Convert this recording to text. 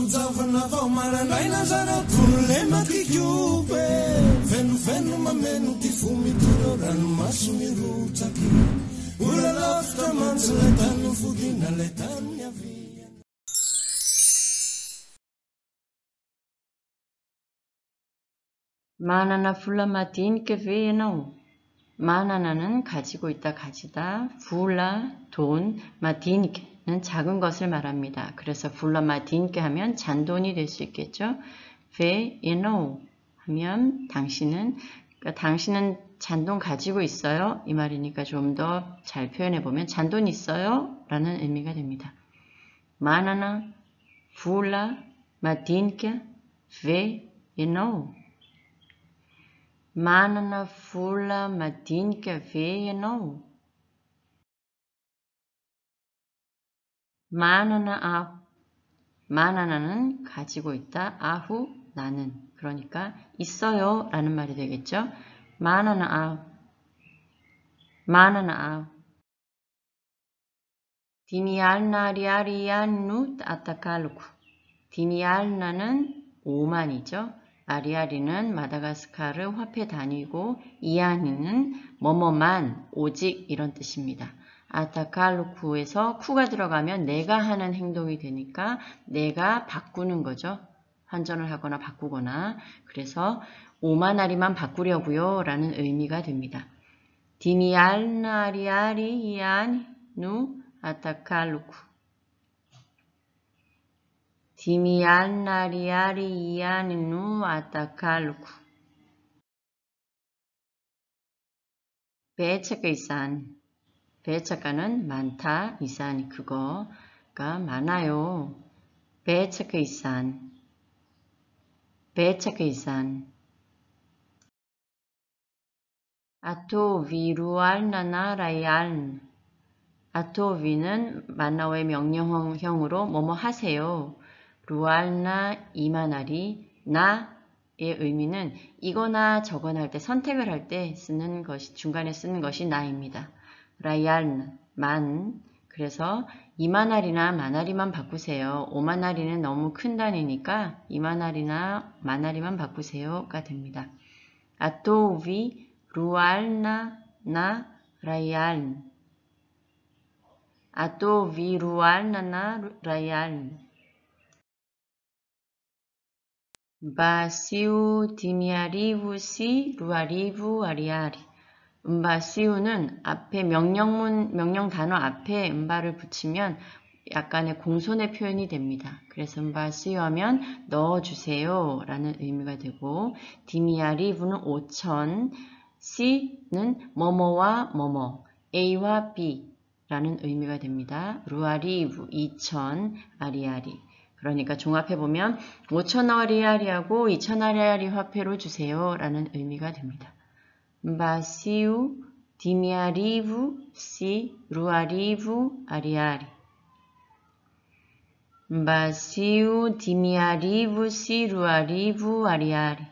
Manjavana vao marandraina zareo problema kikiope fenofeno mameno ty fomitoro ranomaso mirotsaky ola lavitra mantsy lay tany fodina lay tany avia. Manana vola madinika ve ianao? 만나는 가지고 있다, 가지다. vola, 돈, madinik는 작은 것을 말합니다. 그래서 vola madinik 하면 잔돈이 될 수 있겠죠. ve ianao 하면 당신은, 그러니까 당신은 잔돈 가지고 있어요? 이 말이니까 좀 더 잘 표현해 보면 잔돈 있어요? 라는 의미가 됩니다. 만나 vola madinik ve ianao. Manana vola madinika ve ianao? 만나는 가지고 있다. 아후 나는. 그러니까 있어요 라는 말이 되겠죠. 만나나 아후. 디미알나리아리안누 아타칼루쿠. 디미알나는 오만이죠. 아리아리는 마다가스카르 화폐 단위고 이안이는 뭐뭐만 오직 이런 뜻입니다. 아타칼루쿠에서 쿠가 들어가면 내가 하는 행동이 되니까 내가 바꾸는 거죠. 환전을 하거나 바꾸거나. 그래서 오만아리만 바꾸려고요 라는 의미가 됩니다. 디미알나리아리 이안누 아타칼루쿠. 디미알나리아리 이안누 아타칼루쿠. 베차카 이산. 베차카는 많다, 이산이 그거가 많아요. 베차카 이산. 베차카 이산. 아토비 루알나나 라이알. 아토비는 만나오의 명령형으로 뭐뭐 하세요. 루알나 이만하리. 나의 의미는 이거나 저거나 할 때 선택을 할 때 쓰는 것이 중간에 쓰는 것이 나입니다. 라이알 만. 그래서 이만하리나 만하리만 바꾸세요. 오만하리는 너무 큰 단위니까 이만하리나 만하리만 바꾸세요가 됩니다. 아토비 루알나 나 라이알. 아토비 루알나 나 라이알. 바시우 디미아리부 시 루아리부 아리아리. 음바시우는 앞에 명령 단어 앞에 음바를 붙이면 약간의 공손의 표현이 됩니다. 그래서 음바시우 하면 넣어주세요 라는 의미가 되고, 디미아리부는 5천, 시는 뭐뭐와 뭐뭐, A와 B 라는 의미가 됩니다. 루아리부 2천, 아리아리. 그러니까 종합해보면 5,000아리아리하고 2,000아리아리 화폐로 주세요 라는 의미가 됩니다. 바시우 디미아리부 시 루아리부 아리아리. 바시우 디미아리부 시 루아리부 아리아리.